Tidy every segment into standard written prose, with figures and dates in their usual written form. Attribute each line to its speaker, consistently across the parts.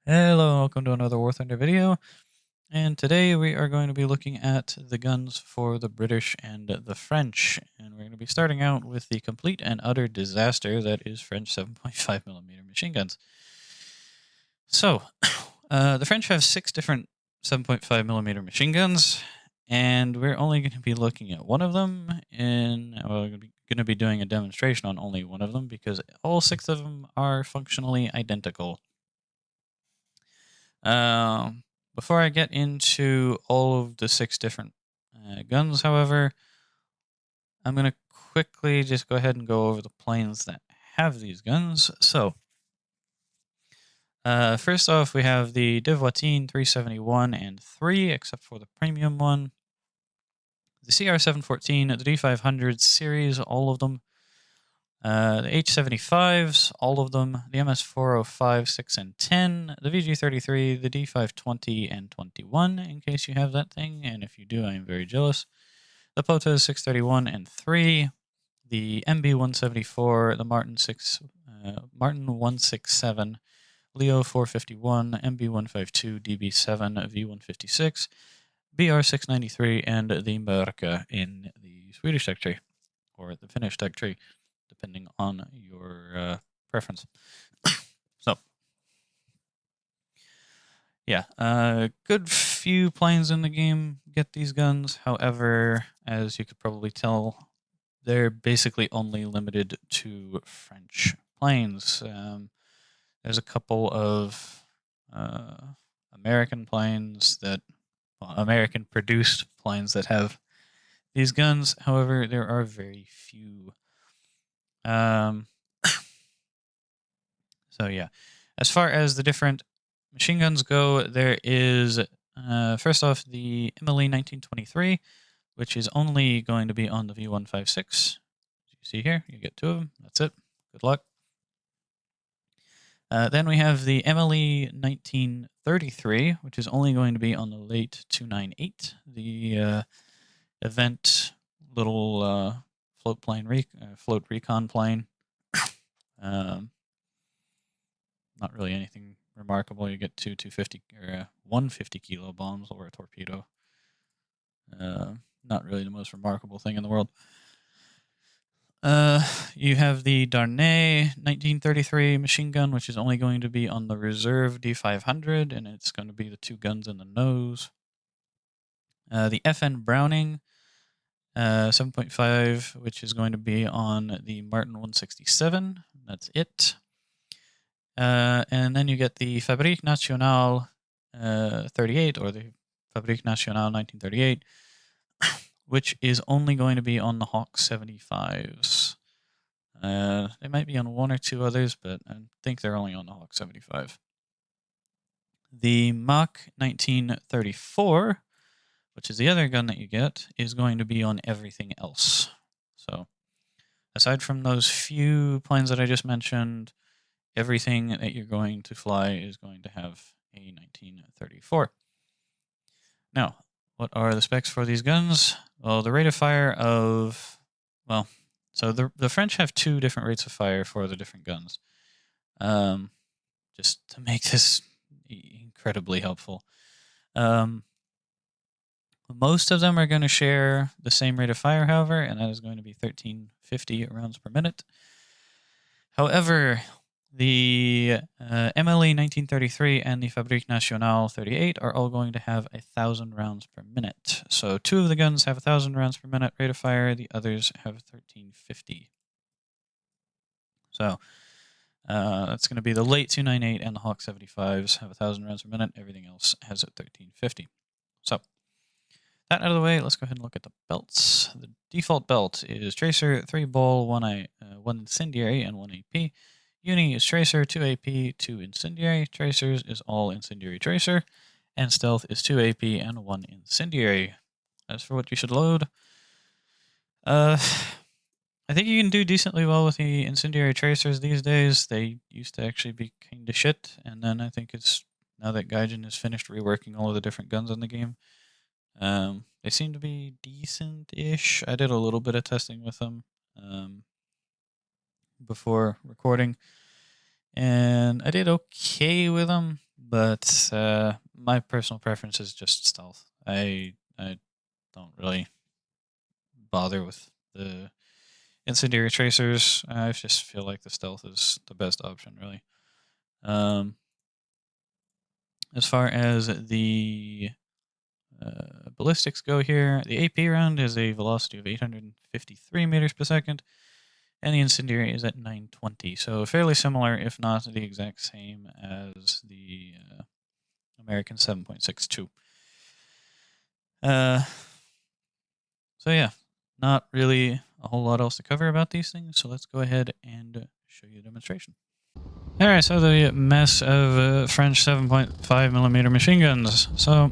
Speaker 1: Hello and welcome to another War Thunder video, and today we are going to be looking at the guns for the British and the French, and we're going to be starting out with the complete and utter disaster that is French 7.5mm machine guns. So, the French have 6 different 7.5mm machine guns, and we're only going to be looking at one of them, and we're going to be doing a demonstration on only one of them because all 6 of them are functionally identical. Before I get into all of the 6 different guns, however, I'm going to quickly just go ahead and go over the planes that have these guns. So, first off, we have the De Voisin 371 and 3, except for the premium one. The CR714, the D500 series, all of them. The H75s, all of them, the MS405, 6, and 10, the VG33, the D520 and 21, in case you have that thing, and if you do, I am very jealous. The POTA 631 and 3, the MB174, the Martin 167, Leo 451, MB152, DB7, V156, BR693, and the Merca in the Swedish tech tree, or the Finnish tech tree, depending on your preference. So, yeah, good few planes in the game get these guns. However, as you could probably tell, they're basically only limited to French planes. There's a couple of American planes American-produced planes that have these guns. However, there are very few. So yeah, as far as the different machine guns go, there is first off the Emily 1923, which is only going to be on the V156. As you see here, you get 2 of them. That's it. Good luck. Then we have the Emily 1933, which is only going to be on the late 298, the event little float recon plane. Not really anything remarkable. You get 250 or 150 kilo bombs or a torpedo. Not really the most remarkable thing in the world. You have the Darnay 1933 machine gun, which is only going to be on the reserve D500, and it's going to be the 2 guns in the nose. The FN Browning 7.5, which is going to be on the Martin 167. That's it. And then you get the Fabrique Nationale 38, or the Fabrique Nationale 1938, which is only going to be on the Hawk 75s. They might be on 1 or 2 others, but I think they're only on the Hawk 75. The Mach 1934, which is the other gun that you get, is going to be on everything else. So, aside from those few planes that I just mentioned, everything that you're going to fly is going to have a 1934. Now, what are the specs for these guns? Well, the rate of fire of, so the French have 2 different rates of fire for the different guns. Just to make this incredibly helpful. Most of them are going to share the same rate of fire, however, and that is going to be 1350 rounds per minute. However, the MLE 1933 and the Fabrique Nationale 38 are all going to have 1,000 rounds per minute. So 2 of the guns have 1,000 rounds per minute rate of fire. The others have 1350. So that's going to be the late 298 and the Hawk 75s have 1,000 rounds per minute. Everything else has 1350. So that out of the way, let's go ahead and look at the belts. The default belt is Tracer, 3 ball, 1 incendiary, and 1 AP. Uni is Tracer, 2 AP, 2 incendiary. Tracers is all incendiary tracer. And Stealth is 2 AP and 1 incendiary. As for what you should load, I think you can do decently well with the incendiary tracers these days. They used to actually be kind of shit, and then I think it's, now that Gaijin has finished reworking all of the different guns in the game, they seem to be decent-ish. I did a little bit of testing with them before recording, and I did okay with them, but my personal preference is just stealth. I don't really bother with the incendiary tracers. I just feel like the stealth is the best option, really. As far as the ballistics go here, the AP round is a velocity of 853 meters per second, and the incendiary is at 920. So fairly similar, if not the exact same as the American 7.62. So yeah, not really a whole lot else to cover about these things. So let's go ahead and show you a demonstration. All right, so the mess of French 7.5 millimeter machine guns. So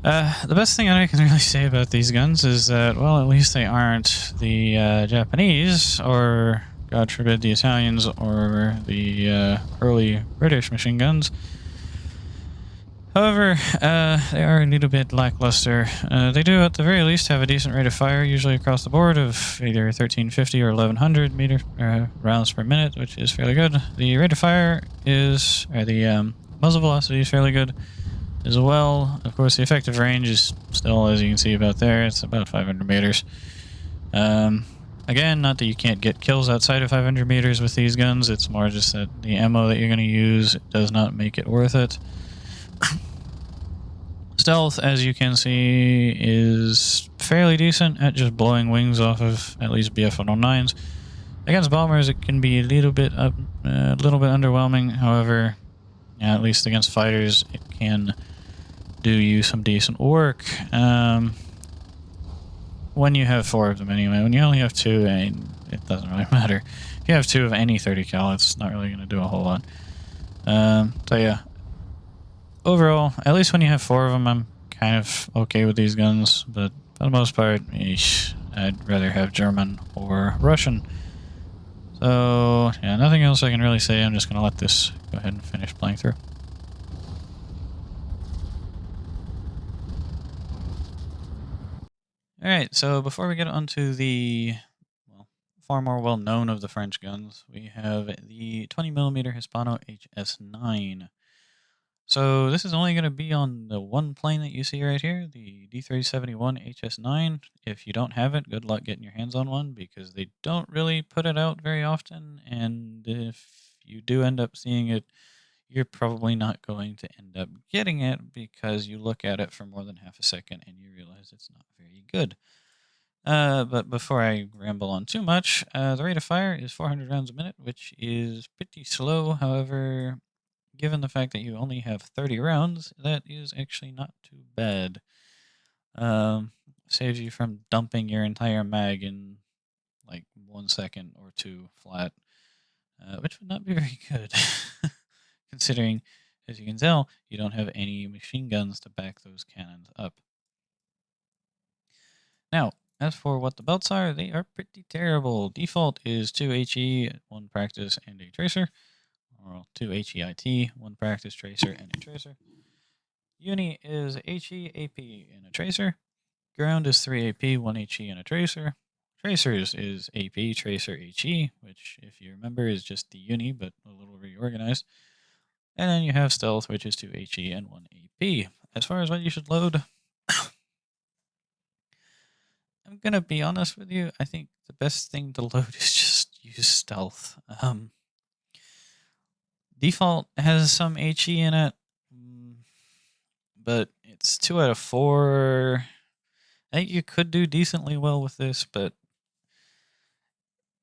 Speaker 1: the best thing I can really say about these guns is that, well, at least they aren't the Japanese, or God forbid the Italians, or the early British machine guns. However, they are a little bit lackluster. They do, at the very least, have a decent rate of fire, usually across the board, of either 1350 or 1100 rounds per minute, which is fairly good. The rate of fire is, or the muzzle velocity is fairly good as well. Of course, the effective range is still, as you can see about there, it's about 500 meters. Again, not that you can't get kills outside of 500 meters with these guns, it's more just that the ammo that you're going to use does not make it worth it. Stealth, as you can see, is fairly decent at just blowing wings off of at least BF-109s. Against bombers, it can be a little bit underwhelming. However, yeah, at least against fighters, it can do you some decent work. When you have 4 of them anyway. When you only have 2, it doesn't really matter. If you have 2 of any 30 cal, it's not really going to do a whole lot. So yeah. Overall, at least when you have 4 of them, I'm kind of okay with these guns, but for the most part, I'd rather have German or Russian. So, yeah, nothing else I can really say. I'm just going to let this go ahead and finish playing through. Alright, so before we get onto the far more well-known of the French guns, we have the 20mm Hispano HS9. So this is only going to be on the one plane that you see right here, the D371 HS9. If you don't have it, good luck getting your hands on one, because they don't really put it out very often, and if you do end up seeing it, you're probably not going to end up getting it, because you look at it for more than half a second and you realize it's not very good. But before I ramble on too much, the rate of fire is 400 rounds a minute, which is pretty slow. However, given the fact that you only have 30 rounds, that is actually not too bad. Saves you from dumping your entire mag in like 1 second or 2 flat, which would not be very good, considering, as you can tell, you don't have any machine guns to back those cannons up. Now, as for what the belts are, they are pretty terrible. Default is 2 HE, 1 practice, and a tracer. Or 2 HEIT, 1 practice, tracer, and a tracer. Uni is HE, AP, and a tracer. Ground is 3 AP, 1 HE, and a tracer. Tracers is AP, tracer, HE, which, if you remember, is just the uni, but a little reorganized. And then you have stealth, which is 2 HE and 1 AP. As far as what you should load, I'm going to be honest with you. I think the best thing to load is just use stealth. Default has some HE in it, but it's 2 out of 4. I think you could do decently well with this, but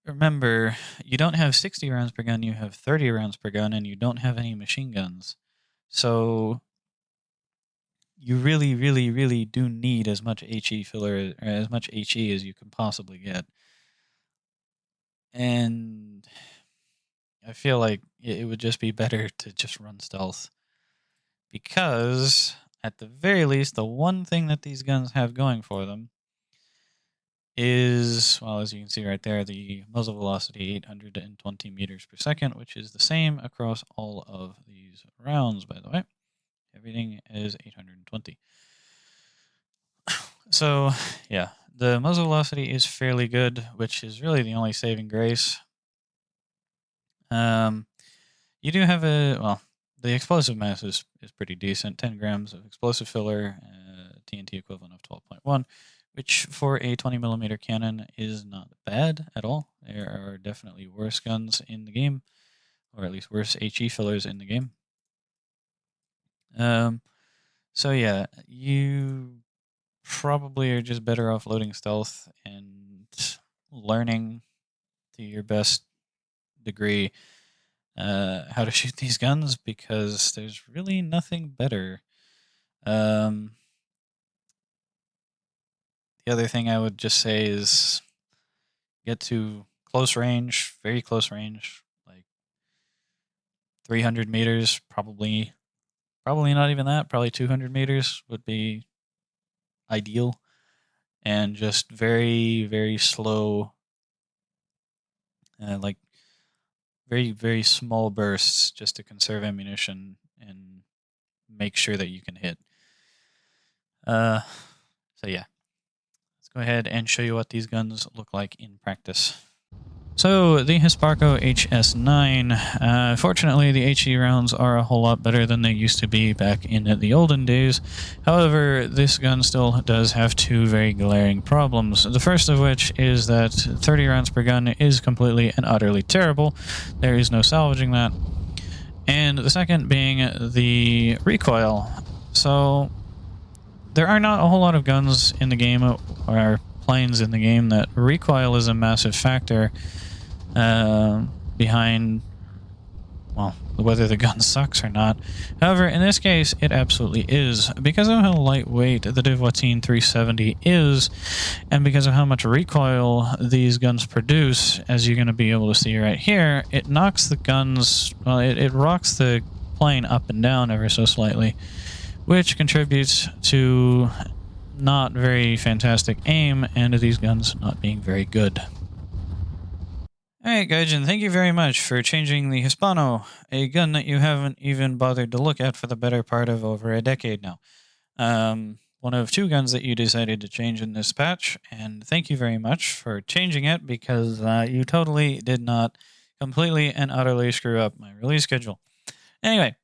Speaker 1: remember, you don't have 60 rounds per gun, you have 30 rounds per gun, and you don't have any machine guns. So you really, really, really do need as much HE filler, or as much HE as you can possibly get. And I feel like it would just be better to just run stealth, because at the very least, the one thing that these guns have going for them is, well, as you can see right there, the muzzle velocity 820 meters per second, which is the same across all of these rounds, by the way. Everything is 820. So, yeah, the muzzle velocity is fairly good, which is really the only saving grace. You do have the explosive mass is pretty decent. 10 grams of explosive filler, TNT equivalent of 12.1, which for a 20 millimeter cannon is not bad at all. There are definitely worse guns in the game, or at least worse HE fillers in the game. So yeah, you probably are just better off loading stealth and learning to your best degree how to shoot these guns, because there's really nothing better. The other thing I would just say is get to close range, very close range, like 300 meters, probably not even that, probably 200 meters would be ideal, and just very, very slow, like very, very small bursts, just to conserve ammunition and make sure that you can hit. So yeah, let's go ahead and show you what these guns look like in practice. So the Hispano HS9, fortunately the HE rounds are a whole lot better than they used to be back in the olden days. However, this gun still does have two very glaring problems. The first of which is that 30 rounds per gun is completely and utterly terrible. There is no salvaging that. And the second being the recoil. So there are not a whole lot of guns in the game, or planes in the game, that recoil is a massive factor behind, well, whether the gun sucks or not. However, in this case, it absolutely is. Because of how lightweight the Devoitine 370 is, and because of how much recoil these guns produce, as you're going to be able to see right here, it knocks the guns, well, it rocks the plane up and down ever so slightly, which contributes to not very fantastic aim and these guns not being very good. Alright, Gaijin, thank you very much for changing the Hispano, a gun that you haven't even bothered to look at for the better part of over a decade now. One of two guns that you decided to change in this patch, and thank you very much for changing it, because you totally did not completely and utterly screw up my release schedule. Anyway,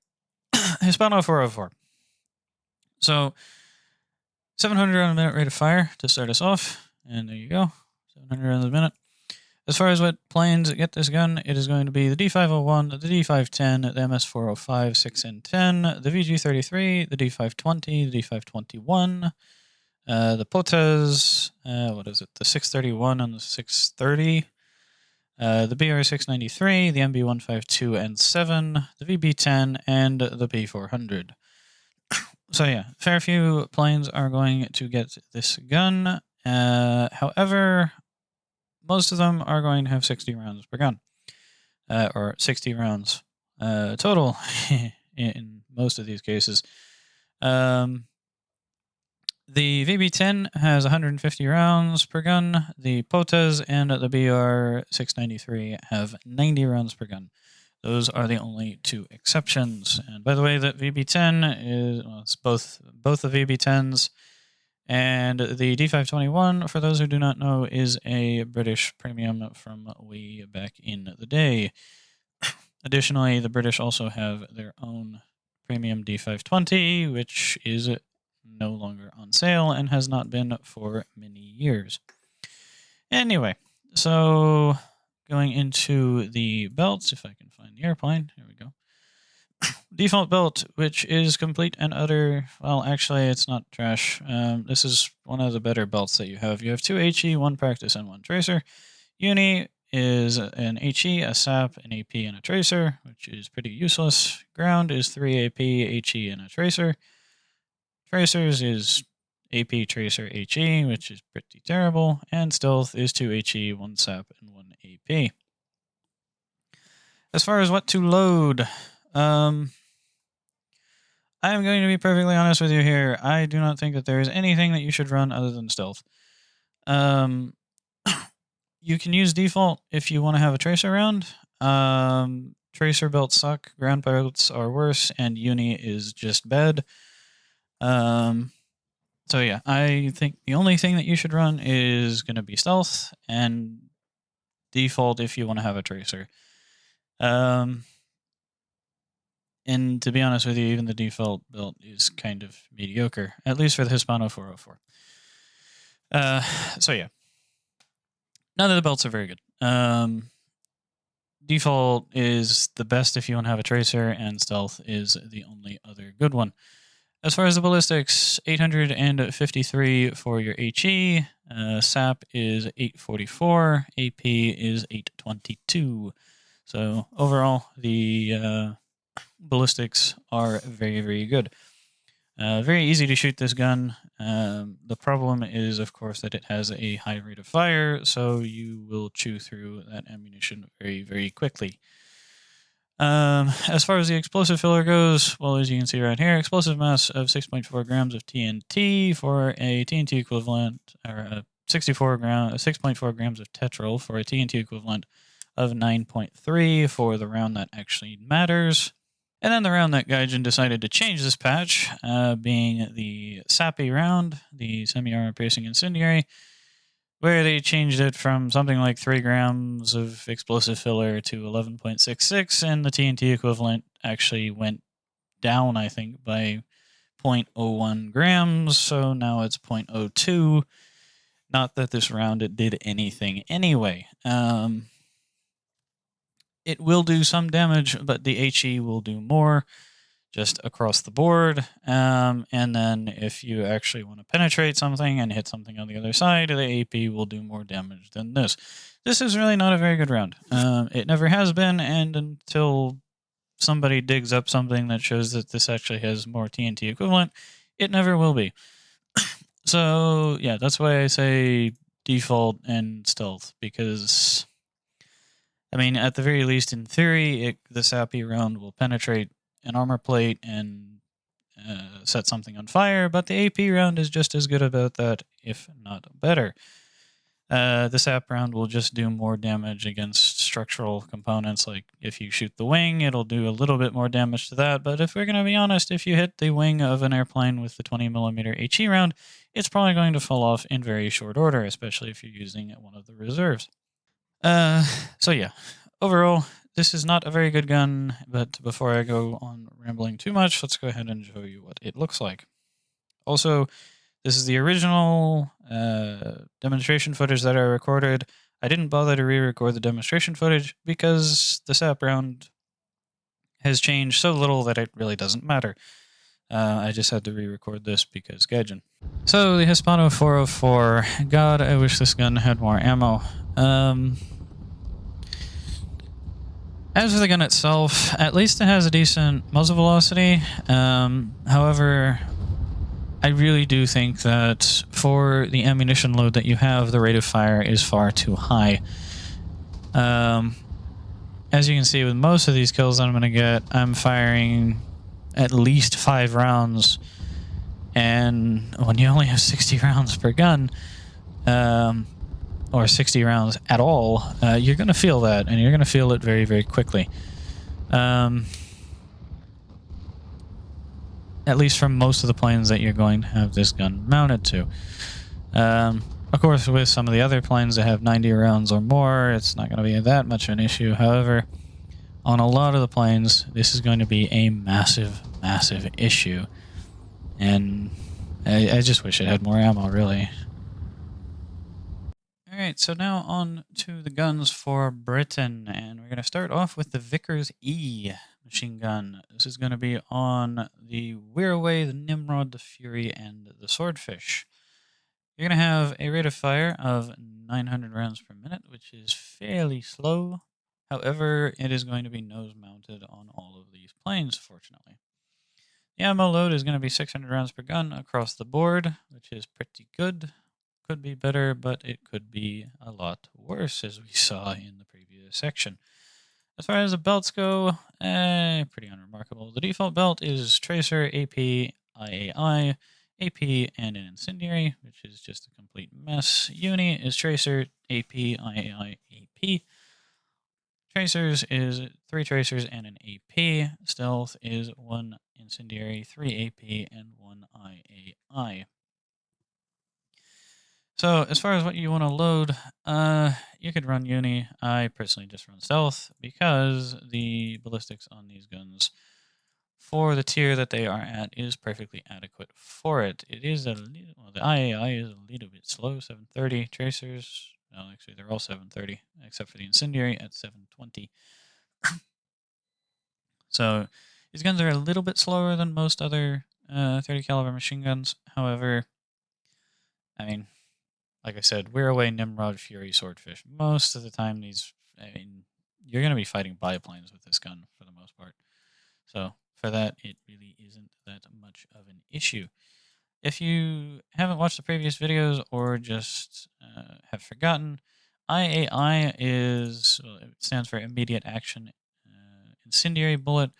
Speaker 1: Hispano 404. So, 700 round a minute rate of fire to start us off, and there you go, 700 rounds a minute. As far as what planes get this gun, it is going to be the D501, the D510, the MS405, 6 and 10, the VG33, the D520, the D521, the POTAs, what is it, the 631 and the 630, the BR693, the MB152 and 7, the VB10, and the P400. So yeah, fair few planes are going to get this gun. However, most of them are going to have 60 rounds per gun, or 60 rounds total in most of these cases. The VB10 has 150 rounds per gun. The POTAs and the BR693 have 90 rounds per gun. Those are the only two exceptions. And by the way, that VB10 is, well, it's both the VB10s and the D521, for those who do not know, is a British premium from way back in the day. Additionally, the British also have their own premium D520, which is no longer on sale and has not been for many years. Anyway, so going into the belts, if I can find the airplane, here we go. Default belt, which is complete and utter, well, actually, it's not trash. This is one of the better belts that you have. You have 2 HE, 1 practice, and 1 tracer. Uni is an HE, a SAP, an AP, and a tracer, which is pretty useless. Ground is 3 AP, HE, and a tracer. Tracers is AP, tracer, HE, which is pretty terrible. And stealth is 2 HE, 1 SAP, and 1 AP. As far as what to load, I'm going to be perfectly honest with you here. I do not think that there is anything that you should run other than stealth. You can use default if you want to have a tracer round. Tracer belts suck, ground belts are worse, and uni is just bad. So yeah, I think the only thing that you should run is going to be stealth, and default if you want to have a tracer. And to be honest with you, even the default build is kind of mediocre, at least for the Hispano 404. So yeah, none of the belts are very good. Default is the best if you want to have a tracer, and stealth is the only other good one. As far as the ballistics, 853 for your HE, SAP is 844, AP is 822. So overall, the ballistics are very, very good. Very easy to shoot this gun. The problem is, of course, that it has a high rate of fire, so you will chew through that ammunition very, very quickly. As far as the explosive filler goes, well, as you can see right here, explosive mass of 6.4 grams of TNT for a TNT equivalent, or 6.4 grams of tetrol for a TNT equivalent of 9.3 for the round that actually matters. And then the round that Gaijin decided to change this patch, being the sappy round, the semi-armor piercing incendiary, where they changed it from something like 3 grams of explosive filler to 11.66, and the TNT equivalent actually went down, I think, by 0.01 grams, so now it's 0.02. Not that this round it did anything anyway. It will do some damage, but the HE will do more, just across the board. And then if you actually want to penetrate something and hit something on the other side, the AP will do more damage than this. This is really not a very good round. It never has been, and until somebody digs up something that shows that this actually has more TNT equivalent, it never will be. So yeah, that's why I say default and stealth, because I mean, at the very least, in theory, the sappy round will penetrate an armor plate and set something on fire, but the AP round is just as good about that, if not better. The sap round will just do more damage against structural components, like if you shoot the wing, it'll do a little bit more damage to that, but if we're going to be honest, if you hit the wing of an airplane with the 20mm HE round, it's probably going to fall off in very short order, especially if you're using one of the reserves. So yeah, overall, this is not a very good gun, but before I go on rambling too much, let's go ahead and show you what it looks like. Also, this is the original demonstration footage that I recorded. I didn't bother to re-record the demonstration footage because the SAP round has changed so little that it really doesn't matter. I just had to re-record this because Gaijin. So the Hispano 404. God, I wish this gun had more ammo. As for the gun itself, at least it has a decent muzzle velocity. However, I really do think that for the ammunition load that you have, the rate of fire is far too high. As you can see with most of these kills that I'm going to get, I'm firing at least 5 rounds. And when you only have 60 rounds per gun, or 60 rounds at all, you're going to feel that, and you're going to feel it very, very quickly. At least from most of the planes that you're going to have this gun mounted to. Of course, with some of the other planes that have 90 rounds or more, it's not going to be that much of an issue. However, on a lot of the planes, this is going to be a massive, massive issue. And I just wish it had more ammo, really. Alright, so now on to the guns for Britain, and we're going to start off with the Vickers E machine gun. This is going to be on the Wirraway, the Nimrod, the Fury, and the Swordfish. You're going to have a rate of fire of 900 rounds per minute, which is fairly slow. However, it is going to be nose-mounted on all of these planes, fortunately. The ammo load is going to be 600 rounds per gun across the board, which is pretty good. Could be better, but it could be a lot worse, as we saw in the previous section. As far as the belts go, pretty unremarkable. The default belt is Tracer, AP, IAI, AP, and an Incendiary, which is just a complete mess. Uni is Tracer, AP, IAI, AP. Tracers is 3 Tracers and an AP. Stealth is 1 Incendiary, 3 AP, and 1 IAI. So as far as what you want to load, you could run Uni. I personally just run Stealth because the ballistics on these guns for the tier that they are at is perfectly adequate for it. It is the IAI is a little bit slow, 730. Tracers, no, actually they're all 730, except for the incendiary at 720. So these guns are a little bit slower than most other 30 caliber machine guns. However, I mean, like I said, we're away Nimrod, Fury, Swordfish. Most of the time, you're going to be fighting biplanes with this gun for the most part. So for that, it really isn't that much of an issue. If you haven't watched the previous videos or just have forgotten, IAI it stands for Immediate Action Incendiary Bullet.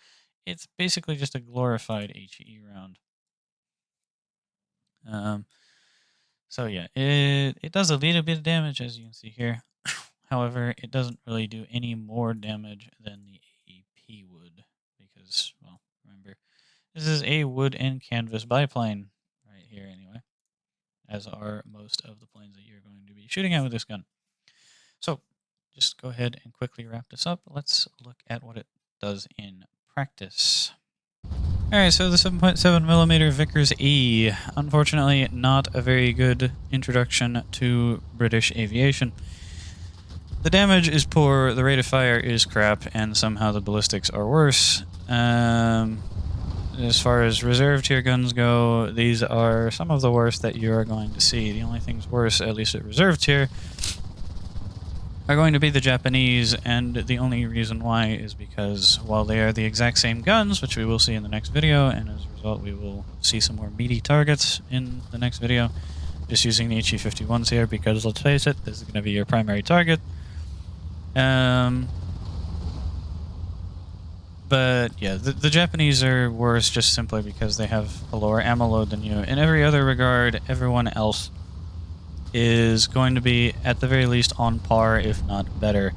Speaker 1: It's basically just a glorified HE round. So yeah, it does a little bit of damage, as you can see here. However, it doesn't really do any more damage than the AP would, because, well, remember, this is a wood and canvas biplane right here anyway, as are most of the planes that you're going to be shooting at with this gun. So just go ahead and quickly wrap this up. Let's look at what it does in practice. Alright, so the 7.7mm Vickers E. Unfortunately, not a very good introduction to British aviation. The damage is poor, the rate of fire is crap, and somehow the ballistics are worse. As far as reserve tier guns go, these are some of the worst that you are going to see. The only things worse, at least at reserve tier, are going to be the Japanese, and the only reason why is because while they are the exact same guns, which we will see in the next video, and as a result we will see some more meaty targets in the next video, just using the HE51s here because, let's face it, this is going to be your primary target. But yeah, the Japanese are worse just simply because they have a lower ammo load than you. In every other regard, everyone else is going to be at the very least on par, if not better.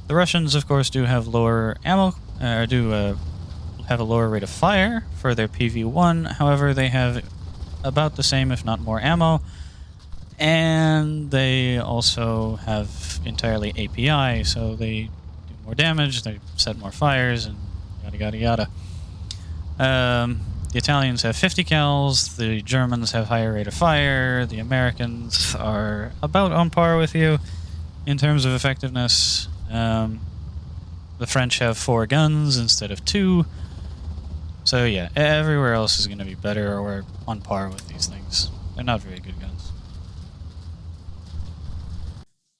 Speaker 1: The Russians, of course, do have lower ammo, have a lower rate of fire for their PV1. However, they have about the same, if not more, ammo, and they also have entirely API, so they do more damage, they set more fires, and yada yada yada. The Italians have 50 cals, the Germans have higher rate of fire, the Americans are about on par with you in terms of effectiveness. The French have 4 guns instead of 2. So yeah, everywhere else is going to be better or on par with these things. They're not very good guns.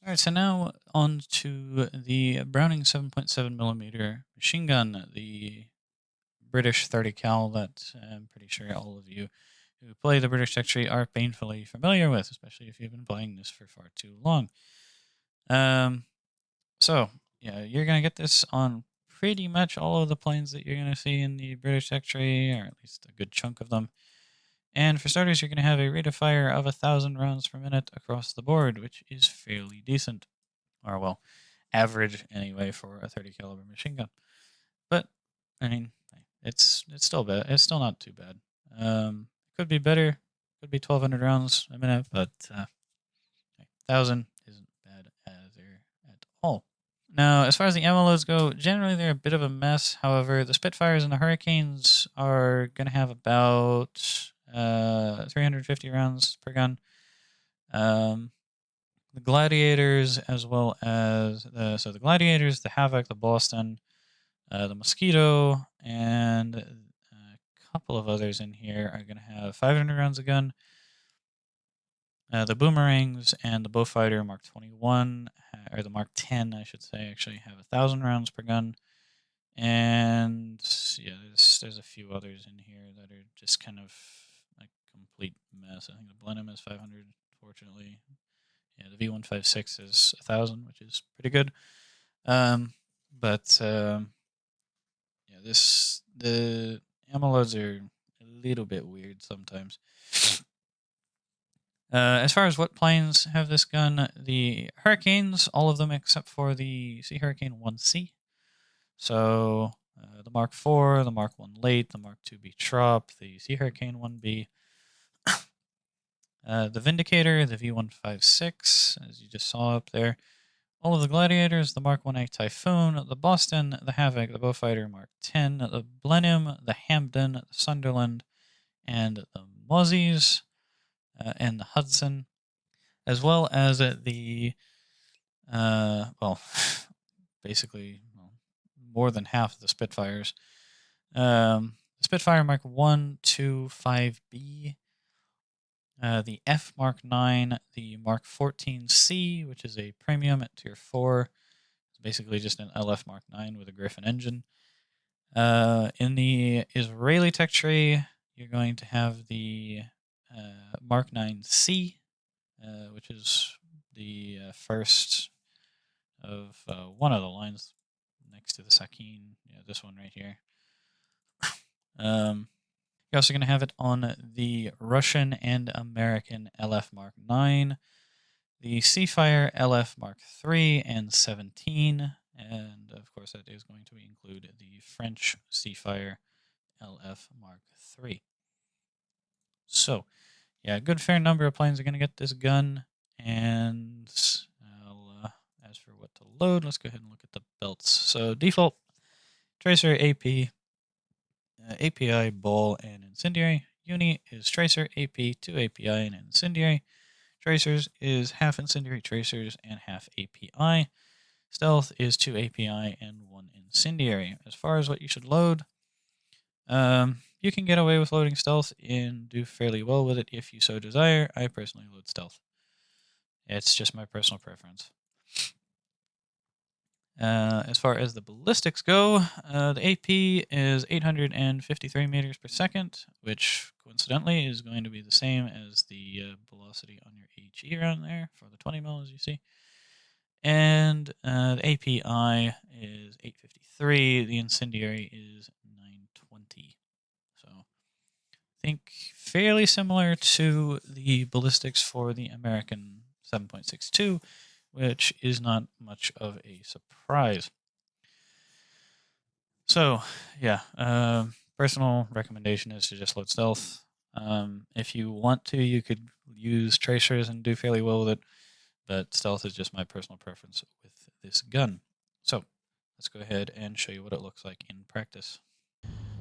Speaker 1: Alright, so now on to the Browning 7.7mm machine gun, the British 30 cal that I'm pretty sure all of you who play the British tech tree are painfully familiar with, especially if you've been playing this for far too long. So yeah, you're gonna get this on pretty much all of the planes that you're gonna see in the British tech tree, or at least a good chunk of them. And for starters, you're gonna have a rate of fire of 1,000 rounds per minute across the board, which is fairly decent, or well, average anyway for a 30 caliber machine gun. But I mean, it's still bad. It's still not too bad. Could be better. Could be 1,200 rounds a minute, but 1,000 isn't bad either at all. Now, as far as the ammo loads go, generally they're a bit of a mess. However, the Spitfires and the Hurricanes are going to have about 350 rounds per gun. The Gladiators, as well as the Gladiators, the Havoc, the Boston, the Mosquito, and a couple of others in here are going to have 500 rounds a gun. The Boomerangs and the Beaufighter Mark 21, or the Mark 10, I should say, actually have 1,000 rounds per gun. And yeah, there's a few others in here that are just kind of a complete mess. I think the Blenheim is 500, fortunately. Yeah, the V156 is 1,000, which is pretty good. Yeah, the ammo loads are a little bit weird sometimes. As far as what planes have this gun, the Hurricanes, all of them except for the Sea Hurricane 1C. So the Mark IV, the Mark 1 Late, the Mark 2B Trop, the Sea Hurricane 1B, the Vindicator, the V156, as you just saw up there, all of the Gladiators, the Mark 1A Typhoon, the Boston, the Havoc, the Beaufighter Mark 10, the Blenheim, the Hampden, the Sunderland, and the Mozzies, and the Hudson, as well as the, well, basically more than half of the Spitfires. The Spitfire Mark 1, 2, 5B, the F Mark 9, the Mark 14C, which is a premium at Tier 4. It's basically just an LF Mark 9 with a Griffin engine. In the Israeli tech tree, you're going to have the Mark 9C, which is the first of one of the lines next to the Sakin. Yeah, this one right here. You're also going to have it on the Russian and American LF Mark 9, the Seafire LF Mark 3 and 17, and of course that is going to include the French Seafire LF Mark 3. So, yeah, a good fair number of planes are going to get this gun, and as for what to load, let's go ahead and look at the belts. So default, Tracer, AP, API, Bull, and Incendiary. Uni is Tracer, AP, 2 API, and Incendiary. Tracers is half Incendiary Tracers and half API. Stealth is 2 API and 1 Incendiary. As far as what you should load, you can get away with loading Stealth and do fairly well with it if you so desire. I personally load Stealth. It's just my personal preference. As far as the ballistics go, the AP is 853 meters per second, which coincidentally is going to be the same as the velocity on your HE around there for the 20 mil, as you see. And the API is 853. The incendiary is 920. So I think fairly similar to the ballistics for the American 7.62, which is not much of a surprise. So, yeah, personal recommendation is to just load stealth. If you want to, you could use tracers and do fairly well with it, but stealth is just my personal preference with this gun. So, let's go ahead and show you what it looks like in practice.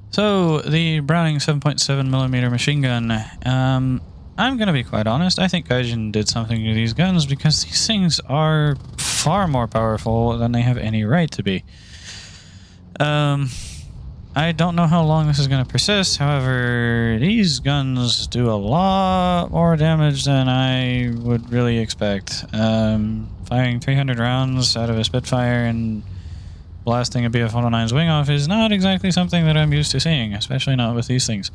Speaker 1: So, the Browning 7.7mm machine gun. I'm going to be quite honest. I think Gaijin did something to these guns because these things are far more powerful than they have any right to be. I don't know how long this is going to persist. However, these guns do a lot more damage than I would really expect. Firing 300 rounds out of a Spitfire and blasting a BF-109's wing off is not exactly something that I'm used to seeing, especially not with these things.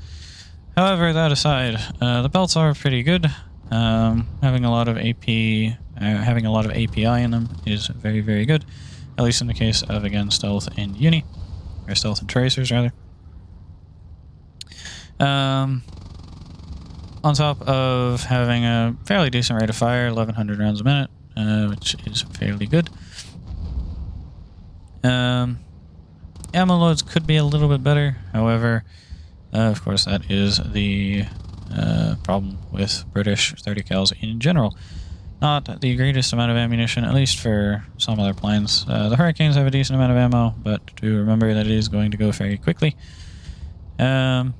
Speaker 1: However, that aside, the belts are pretty good. Having a lot of API in them is very, very good. At least in the case of, again, Stealth and Uni. Or Stealth and Tracers, rather. On top of having a fairly decent rate of fire, 1,100 rounds a minute, which is fairly good. Ammo loads could be a little bit better. However, of course, that is the problem with British 30 cals in general. Not the greatest amount of ammunition, at least for some other planes. The Hurricanes have a decent amount of ammo, but do remember that it is going to go very quickly. So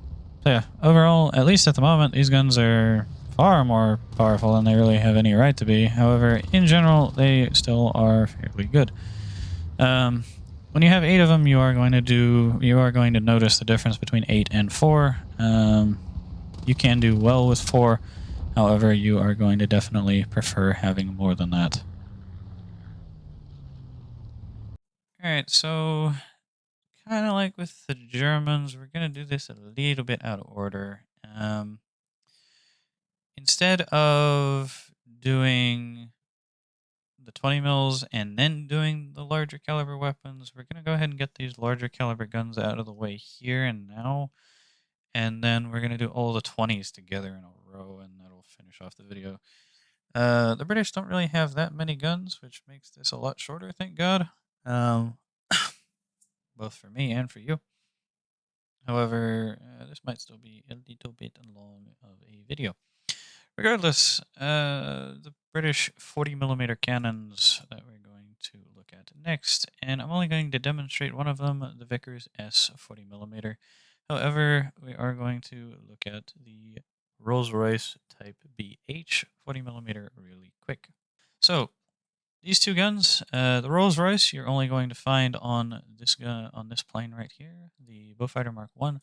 Speaker 1: yeah, overall, at least at the moment, these guns are far more powerful than they really have any right to be. However, in general, they still are fairly good. When you have 8 of them, you are going to notice the difference between 8 and 4. You can do well with 4. However, you are going to definitely prefer having more than that. Alright, so kind of like with the Germans, we're going to do this a little bit out of order. Instead of doing the 20 mils and then doing the larger caliber weapons, we're going to go ahead and get these larger caliber guns out of the way here and now. And then we're going to do all the 20s together in a row, and that'll finish off the video. The British don't really have that many guns, which makes this a lot shorter, thank God. Both for me and for you. However, this might still be a little bit long of a video. Regardless, the British 40mm cannons that we're going at next, and I'm only going to demonstrate one of them, the Vickers S 40mm. However, we are going to look at the Rolls-Royce Type BH 40mm really quick. So, these two guns, the Rolls-Royce, you're only going to find on this gun, on this plane right here, the Beaufighter Mark 1.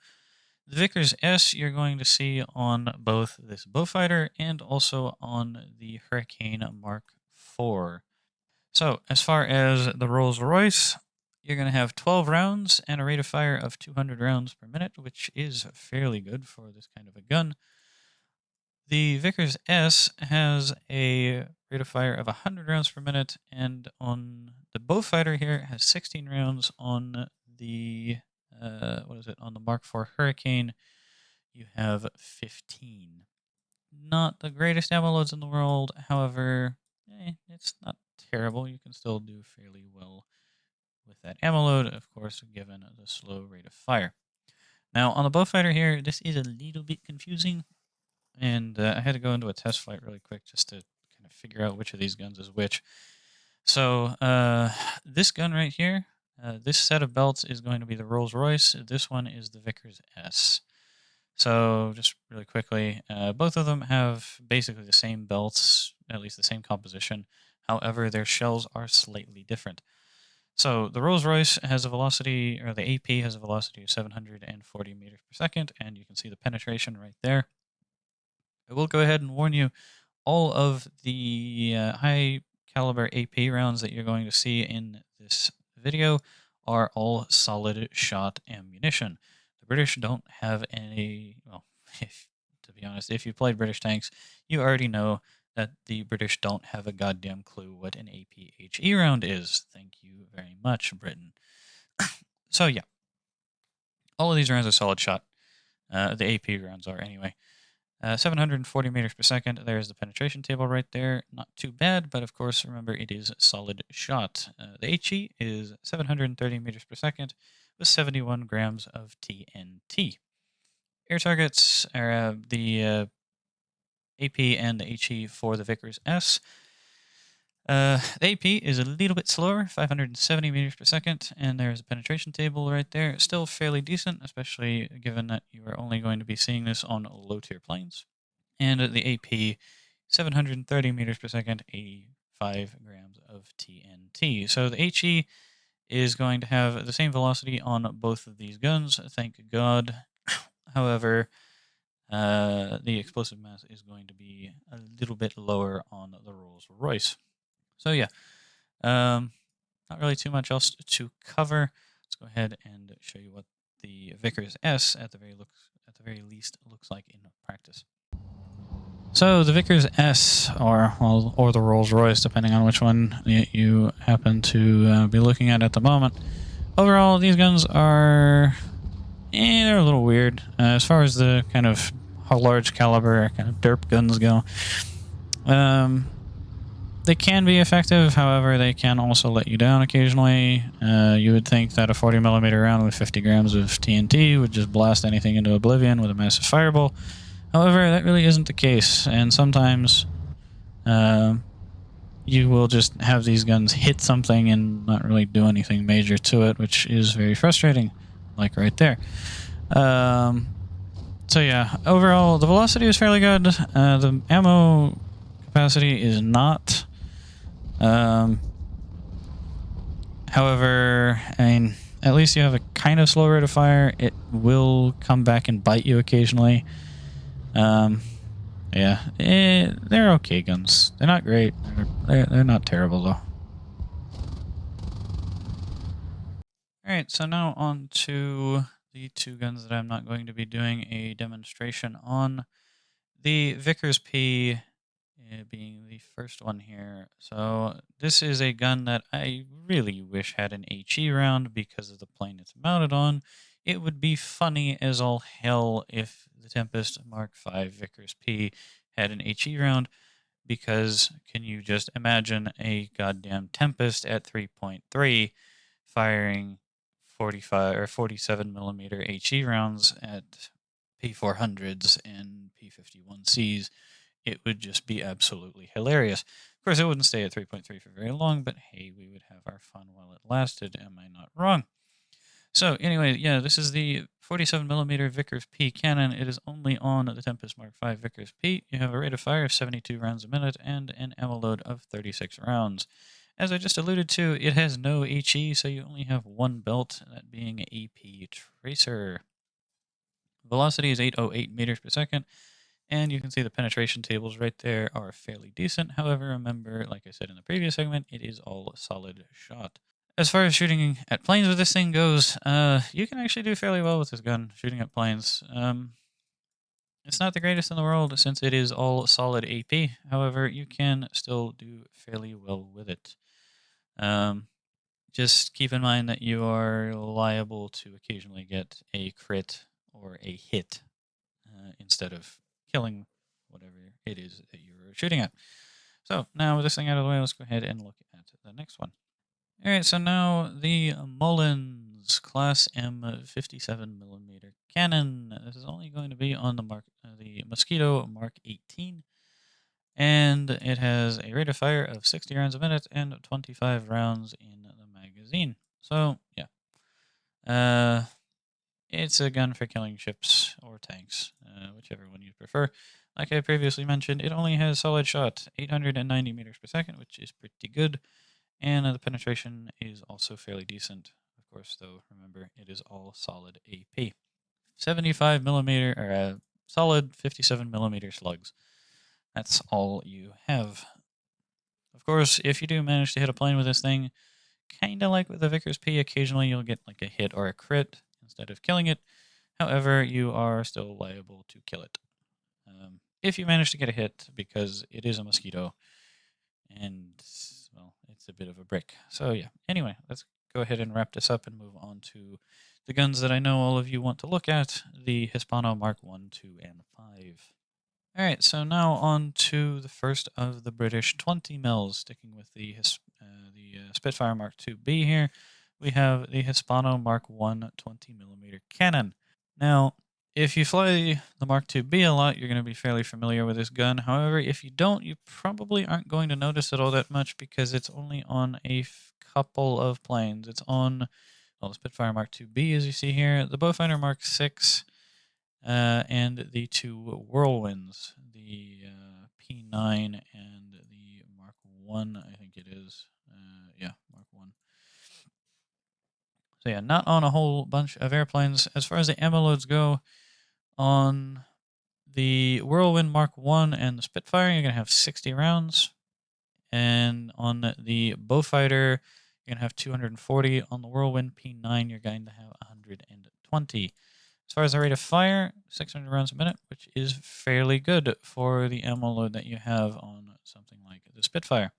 Speaker 1: The Vickers S you're going to see on both this Beaufighter and also on the Hurricane Mark IV. So, as far as the Rolls-Royce, you're going to have 12 rounds and a rate of fire of 200 rounds per minute, which is fairly good for this kind of a gun. The Vickers S has a rate of fire of 100 rounds per minute, and on the Beaufighter here, it has 16 rounds. On the on the Mark IV Hurricane, you have 15. Not the greatest ammo loads in the world, however, it's not terrible. You can still do fairly well with that ammo load, of course, given the slow rate of fire. Now, on the Beaufighter here, this is a little bit confusing, and I had to go into a test flight really quick just to kind of figure out which of these guns is which. So, this gun right here, this set of belts is going to be the Rolls-Royce. This one is the Vickers S. So, just really quickly, both of them have basically the same belts, at least the same composition. However, their shells are slightly different. So, the Rolls-Royce has a velocity, or the AP has a velocity of 740 meters per second, and you can see the penetration right there. I will go ahead and warn you, all of the high caliber AP rounds that you're going to see in this video are all solid shot ammunition. The British don't have any, well, to be honest, if you played British tanks, you already know that the British don't have a goddamn clue what an APHE round is. Thank you very much, Britain. So yeah, all of these rounds are solid shot. The AP rounds are anyway. 740 meters per second. There's the penetration table right there. Not too bad, but of course, remember it is solid shot. The HE is 730 meters per second with 71 grams of TNT. Air targets are the AP and the HE for the Vickers S. The AP is a little bit slower, 570 meters per second, and there's a penetration table right there. Still fairly decent, especially given that you are only going to be seeing this on low-tier planes. And the AP, 730 meters per second, 85 grams of TNT. So the HE is going to have the same velocity on both of these guns, thank God. However, the explosive mass is going to be a little bit lower on the Rolls-Royce. So yeah, not really too much else to cover. Let's go ahead and show you what the Vickers S at the very least looks like in practice. So the Vickers S, or the Rolls-Royce, depending on which one you happen to be looking at the moment. Overall, these guns are they're a little weird as far as the kind of large caliber kind of derp guns go. They can be effective, however, they can also let you down occasionally. You would think that a 40mm round with 50 grams of TNT would just blast anything into oblivion with a massive fireball. However, that really isn't the case, and sometimes you will just have these guns hit something and not really do anything major to it, which is very frustrating, like right there. So yeah, overall, the velocity is fairly good. The ammo capacity is not. However, I mean, at least you have a kind of slow rate of fire. It will come back and bite you occasionally. Yeah, they're okay guns. They're not great. They're not terrible though. Alright, so now on to the two guns that I'm not going to be doing a demonstration on. The Vickers P being the first one here. So this is a gun that I really wish had an HE round because of the plane it's mounted on. It would be funny as all hell if the Tempest Mark V Vickers P had an HE round, because can you just imagine a goddamn Tempest at 3.3 firing 45 or 47mm HE rounds at P400s and P51Cs it would just be absolutely hilarious. Of course, it wouldn't stay at 3.3 for very long, but hey, we would have our fun while it lasted. Am I not wrong? So anyway, yeah, this is the 47mm Vickers P cannon. It is only on the Tempest Mark V Vickers P. You have a rate of fire of 72 rounds a minute and an ammo load of 36 rounds. As I just alluded to, it has no HE, so you only have one belt, that being AP Tracer. Velocity is 808 meters per second, and you can see the penetration tables right there are fairly decent. However, remember, like I said in the previous segment, it is all solid shot. As far as shooting at planes with this thing goes, you can actually do fairly well with this gun, shooting at planes. It's not the greatest in the world since it is all solid AP. However, you can still do fairly well with it. Just keep in mind that you are liable to occasionally get a crit or a hit instead of killing whatever it is that you're shooting at. So now with this thing out of the way, let's go ahead and look at the next one. All right, so now the Molins Class M 57mm cannon. This is only going to be on the Mosquito Mark 18, and it has a rate of fire of 60 rounds a minute and 25 rounds in the magazine. So yeah, it's a gun for killing ships or tanks, whichever one you prefer. Like I previously mentioned, it only has solid shot, 890 meters per second, which is pretty good. And the penetration is also fairly decent. Of course, though, remember, it is all solid AP. 75mm, or solid 57mm slugs. That's all you have. Of course, if you do manage to hit a plane with this thing, kind of like with the Vickers P, occasionally you'll get like a hit or a crit instead of killing it. However, you are still liable to kill it. If you manage to get a hit, because it is a mosquito, and well, it's a bit of a brick. So yeah, anyway, let's go ahead and wrap this up and move on to the guns that I know all of you want to look at, the Hispano Mark 1, 2, and 5. All right, so now on to the first of the British 20 mils, sticking with the Spitfire Mark 2B here. We have the Hispano Mark 1 20mm cannon. Now, if you fly the Mark IIB a lot, you're going to be fairly familiar with this gun. However, if you don't, you probably aren't going to notice it all that much because it's only on a couple of planes. It's on, well, the Spitfire Mark IIB, as you see here, the Bowfighter Mark 6, and the two Whirlwinds, the P9 and the Mark 1, I think it is. Yeah, Mark 1. So yeah, not on a whole bunch of airplanes. As far as the ammo loads go, on the Whirlwind Mark 1 and the Spitfire, you're going to have 60 rounds. And on the Bowfighter, you're going to have 240. On the Whirlwind P9, you're going to have 120. As far as the rate of fire, 600 rounds a minute, which is fairly good for the ammo load that you have on something like the Spitfire.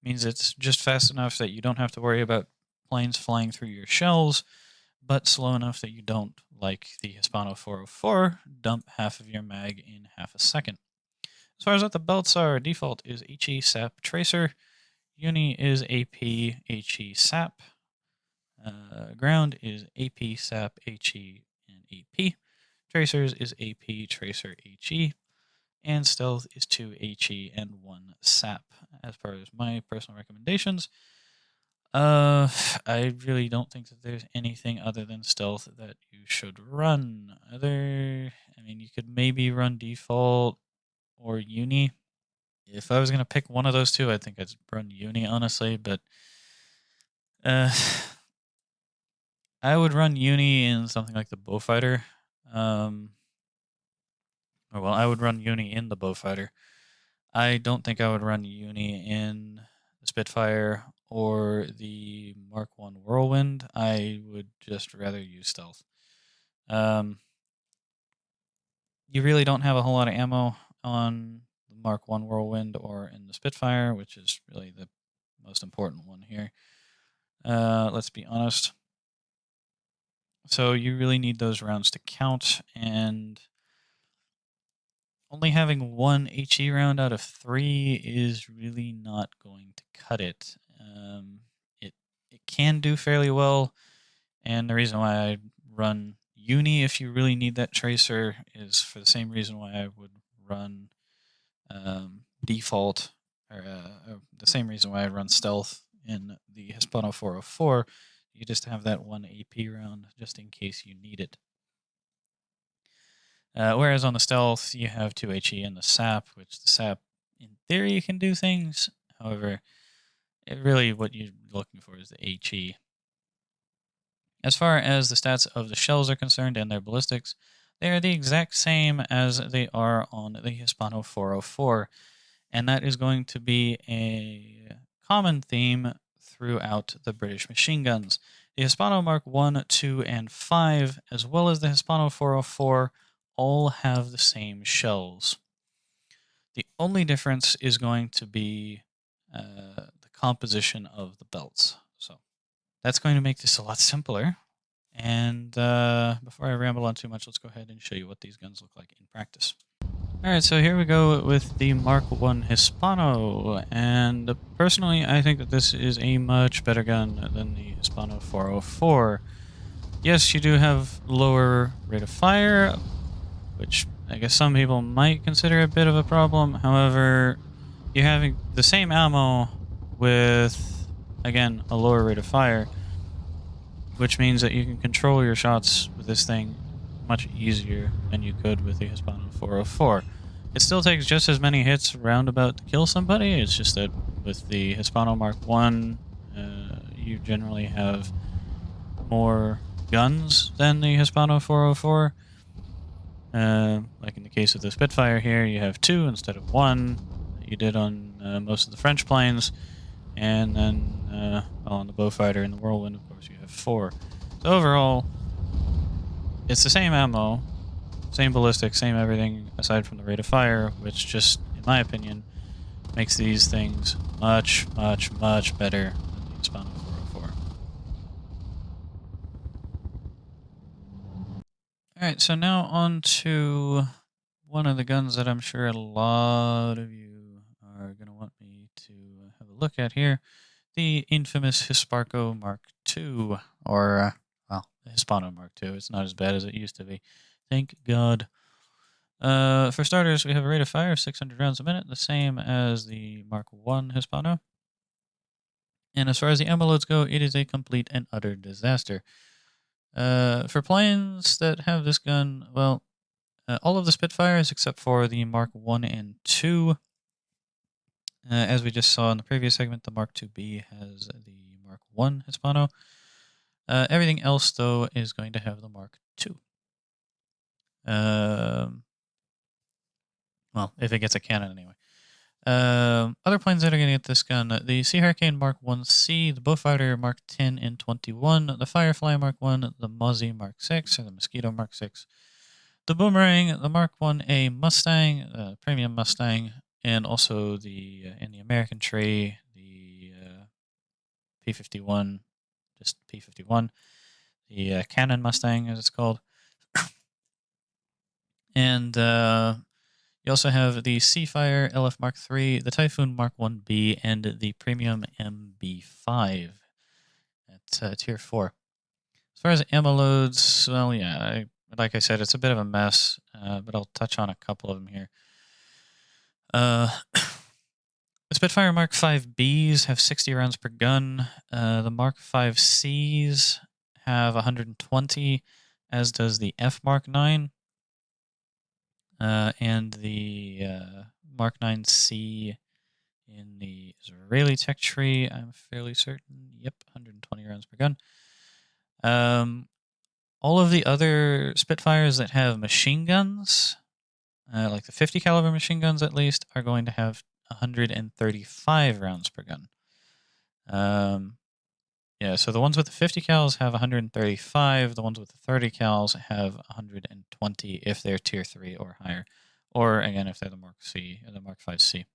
Speaker 1: Means it's just fast enough that you don't have to worry about planes flying through your shells, but slow enough that you don't, like the Hispano 404, dump half of your mag in half a second. As far as what the belts are, default is HE SAP Tracer, Uni is AP HE SAP, ground is AP SAP HE and AP, Tracers is AP Tracer HE, and Stealth is 2 HE and 1 SAP. As far as my personal recommendations, I really don't think that there's anything other than Stealth that you should run. I mean, you could maybe run Default or Uni. If I was going to pick one of those two, I think I'd run Uni, honestly, but uh, I would run Uni in something like the Bowfighter. Or well, I would run Uni in the Bowfighter. I don't think I would run Uni in the Spitfire or the Mark 1 Whirlwind. I would just rather use Stealth. You really don't have a whole lot of ammo on the Mark 1 Whirlwind or in the Spitfire, which is really the most important one here. Let's be honest. So you really need those rounds to count, and only having one HE round out of 3 is really not going to cut it. It can do fairly well, and the reason why I run Uni if you really need that tracer is for the same reason why I would run default, or the same reason why I run stealth in the Hispano 404. You just have that one AP round just in case you need it. Whereas on the stealth, you have 2 HE and the sap, which the sap, in theory, can do things. However, really what you're looking for is the HE. As far as the stats of the shells are concerned and their ballistics, they are the exact same as they are on the Hispano 404, and that is going to be a common theme throughout the British machine guns. The Hispano Mark 1, 2, and 5, as well as the Hispano 404, all have the same shells. The only difference is going to be the composition of the belts. So that's going to make this a lot simpler. And before I ramble on too much, let's go ahead and show you what these guns look like in practice. Alright, so here we go with the Mark I Hispano, and personally I think that this is a much better gun than the Hispano 404. Yes, you do have lower rate of fire, which I guess some people might consider a bit of a problem. However, you're having the same ammo with, again, a lower rate of fire, which means that you can control your shots with this thing much easier than you could with the Hispano 404. It still takes just as many hits roundabout to kill somebody. It's just that with the Hispano Mark 1, you generally have more guns than the Hispano 404. Like in the case of the Spitfire here, you have 2 instead of 1 that you did on most of the French planes. And then on the Beaufighter and the Whirlwind, of course, you have 4. So overall, it's the same ammo, same ballistic, same everything, aside from the rate of fire, which just, in my opinion, makes these things much, much, much better than the Hispano 404. Alright, so now on to one of the guns that I'm sure a lot of you are going to want me to have a look at here. The infamous Hisparco Mark II, or, well, the Hispano Mark II. It's not as bad as it used to be. Thank God. For starters, we have a rate of fire of 600 rounds a minute, the same as the Mark I Hispano. And as far as the ammo loads go, it is a complete and utter disaster. For planes that have this gun, well, all of the Spitfires except for the Mark I and II. As we just saw in the previous segment, the Mark IIB has the Mark I Hispano. Everything else, though, is going to have the Mark II. Well, if it gets a cannon anyway. Other planes that are going to get this gun, the Sea Hurricane Mark 1C, the Beaufighter Mark 10 and 21, the Firefly Mark 1, the Mozzie Mark 6, or the Mosquito Mark 6, the Boomerang, the Mark 1A Mustang, Premium Mustang, and also the in the American tray, the P-51, just P-51, the Cannon Mustang, as it's called. And you also have the Seafire LF Mark III, the Typhoon Mark 1B, and the Premium MB5 at Tier 4. As far as ammo loads, well, yeah, like I said, it's a bit of a mess, but I'll touch on a couple of them here. The Spitfire Mark 5Bs have 60 rounds per gun. The Mark 5Cs have 120, as does the F Mark 9. And the Mark 9C in the Israeli tech tree, I'm fairly certain. Yep, 120 rounds per gun. All of the other Spitfires that have machine guns, like the 50 caliber machine guns at least, are going to have 135 rounds per gun. Yeah, so the ones with the 50 cals have 135. The ones with the 30 cals have 120 if they're tier 3 or higher. Or, again, if they're the Mark C, or the Mark 5C.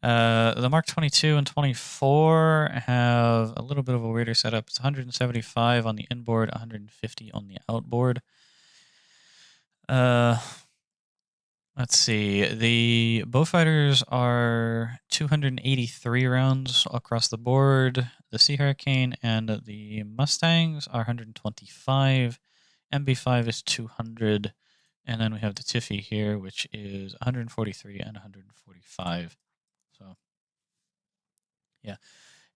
Speaker 1: The Mark 22 and 24 have a little bit of a weirder setup. It's 175 on the inboard, 150 on the outboard. Let's see. The Beaufighters are 283 rounds across the board. The Sea Hurricane and the Mustangs are 125. MB5 is 200. And then we have the Tiffy here, which is 143 and 145. So, yeah.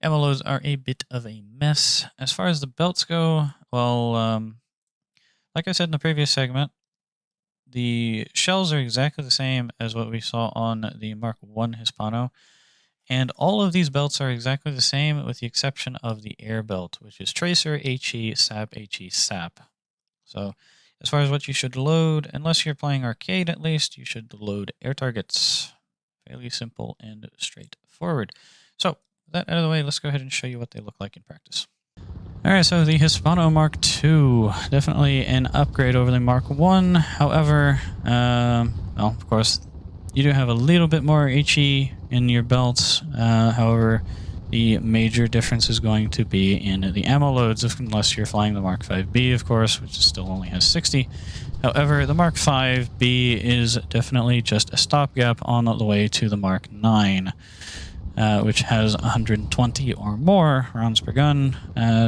Speaker 1: Ammo loads are a bit of a mess. As far as the belts go, well, like I said in the previous segment, the shells are exactly the same as what we saw on the Mark I Hispano. And all of these belts are exactly the same with the exception of the air belt, which is Tracer, HE, SAP, HE, SAP. So as far as what you should load, unless you're playing arcade at least, you should load air targets. Fairly simple and straightforward. So with that out of the way, let's go ahead and show you what they look like in practice. Alright, so the Hispano Mark II, definitely an upgrade over the Mark I. However, well, of course, you do have a little bit more HE in your belts. However, the major difference is going to be in the ammo loads, unless you're flying the Mark V-B, of course, which still only has 60. However, the Mark V-B is definitely just a stopgap on the way to the Mark IX, which has 120 or more rounds per gun,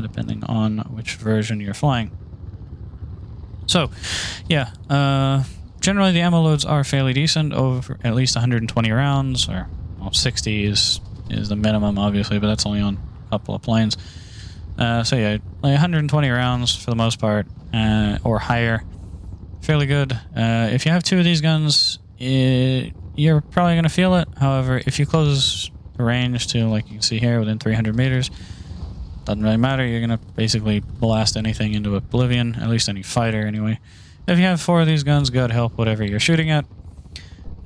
Speaker 1: depending on which version you're flying. So, yeah, generally the ammo loads are fairly decent, over at least 120 rounds, or well, 60 is the minimum, obviously, but that's only on a couple of planes. So yeah, like 120 rounds for the most part, or higher. Fairly good. If you have two of these guns, you're probably going to feel it. However, if you close the range to, like you can see here, within 300 meters, doesn't really matter. You're going to basically blast anything into oblivion, at least any fighter anyway. If you have four of these guns, God help whatever you're shooting at.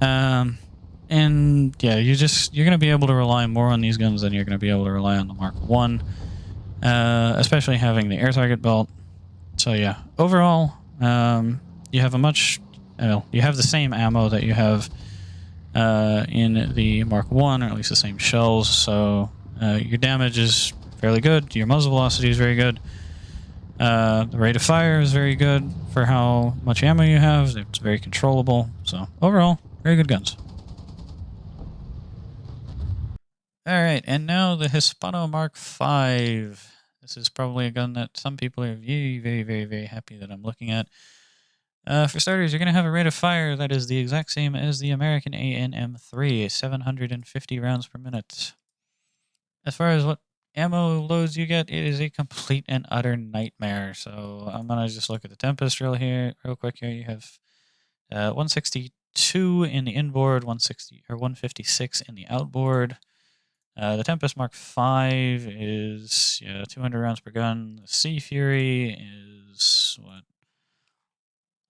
Speaker 1: And yeah, you're going to be able to rely more on these guns than you're going to be able to rely on the Mark I, especially having the air target belt. So yeah, overall, you have you have the same ammo that you have in the Mark I, or at least the same shells. So your damage is fairly good. Your muzzle velocity is very good. The rate of fire is very good for how much ammo you have. It's very controllable. So overall, very good guns. Alright, and now the Hispano Mark V. This is probably a gun that some people are very, very, very, very happy that I'm looking at. For starters, you're going to have a rate of fire that is the exact same as the American ANM3, 750 rounds per minute. As far as what ammo loads you get, it is a complete and utter nightmare. So I'm going to just look at the Tempest real quick here. You have 162 in the inboard, 156 in the outboard. The Tempest Mark V is 200 rounds per gun. The Sea Fury is, what,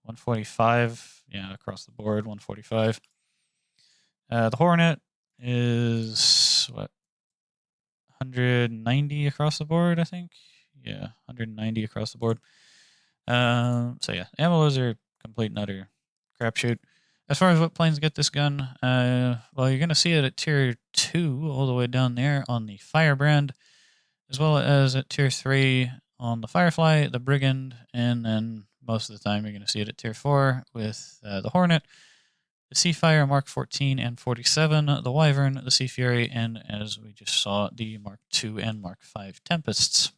Speaker 1: 145? Yeah, across the board, 145. The Hornet is, what, 190 across the board, I think? Yeah, 190 across the board. So yeah, ammo loads are complete and utter crapshoot. As far as what planes get this gun, well, you're going to see it at Tier 2 all the way down there on the Firebrand, as well as at Tier 3 on the Firefly, the Brigand, and then most of the time you're going to see it at Tier 4 with the Hornet, the Seafire Mark 14 and 47, the Wyvern, the Sea Fury, and as we just saw, the Mark II and Mark V Tempests.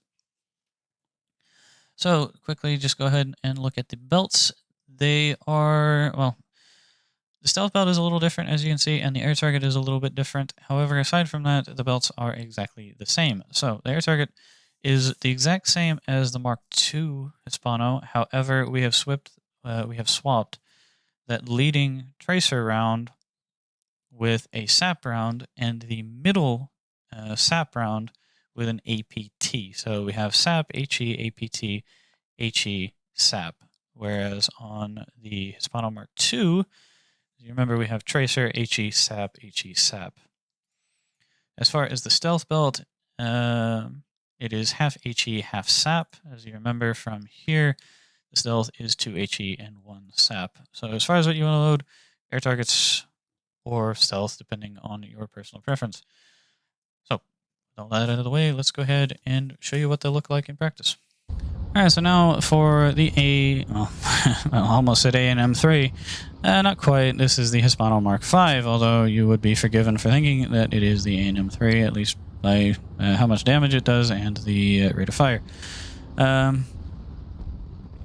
Speaker 1: So quickly, just go ahead and look at the belts. They are, well, the stealth belt is a little different, as you can see, and the air target is a little bit different. However, aside from that, the belts are exactly the same. So the air target is the exact same as the Mark II Hispano. However, we have swapped that leading tracer round with a SAP round, and the middle SAP round with an APT. So we have SAP, HE, APT, HE, SAP. Whereas on the Hispano Mark II, you remember we have Tracer, HE, SAP, HE, SAP. As far as the stealth belt, it is half HE, half SAP. As you remember from here, the stealth is 2 HE and 1 SAP. So as far as what you want to load, air targets or stealth, depending on your personal preference. So, with all that out of the way, let's go ahead and show you what they look like in practice. Alright, so now for the I almost said ANM3. Not quite. This is the Hispano Mark V, although you would be forgiven for thinking that it is the ANM3, at least by how much damage it does and the rate of fire.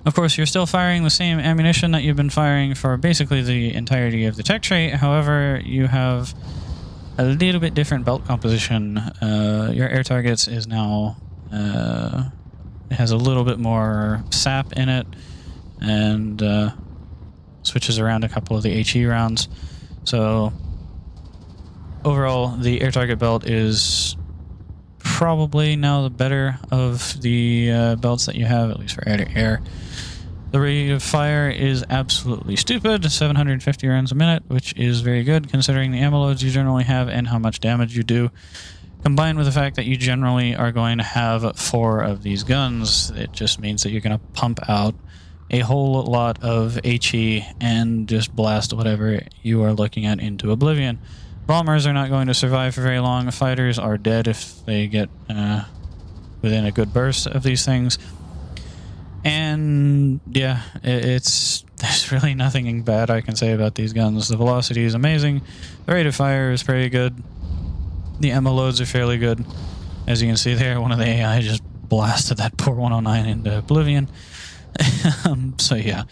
Speaker 1: Of course, you're still firing the same ammunition that you've been firing for basically the entirety of the tech trait. However, you have a little bit different belt composition. Your air targets is now it has a little bit more sap in it, and switches around a couple of the HE rounds. So overall, the air target belt is probably now the better of the belts that you have, at least for air-to-air. The rate of fire is absolutely stupid, 750 rounds a minute, which is very good considering the ammo loads you generally have and how much damage you do. Combined with the fact that you generally are going to have 4 of these guns, it just means that you're going to pump out a whole lot of HE and just blast whatever you are looking at into oblivion. Bombers are not going to survive for very long. Fighters are dead if they get within a good burst of these things. And yeah, there's really nothing bad I can say about these guns. The velocity is amazing. The rate of fire is pretty good. The ammo loads are fairly good. As you can see there, one of the AI just blasted that poor 109 into oblivion. So yeah,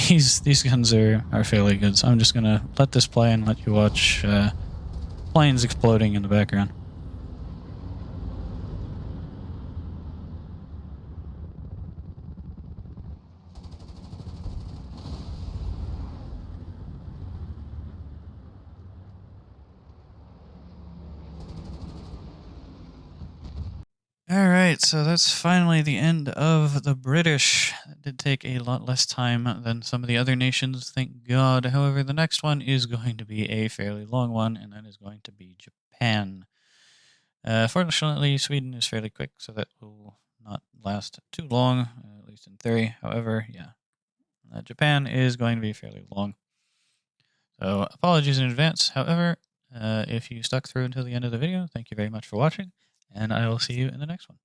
Speaker 1: these guns are fairly good. So I'm just going to let this play and let you watch planes exploding in the background. Alright, so that's finally the end of the British. That did take a lot less time than some of the other nations, thank God. However, the next one is going to be a fairly long one, and that is going to be Japan. Fortunately, Sweden is fairly quick, so that will not last too long, at least in theory. However, yeah, Japan is going to be fairly long. So apologies in advance. However, if you stuck through until the end of the video, thank you very much for watching, and I will see you in the next one.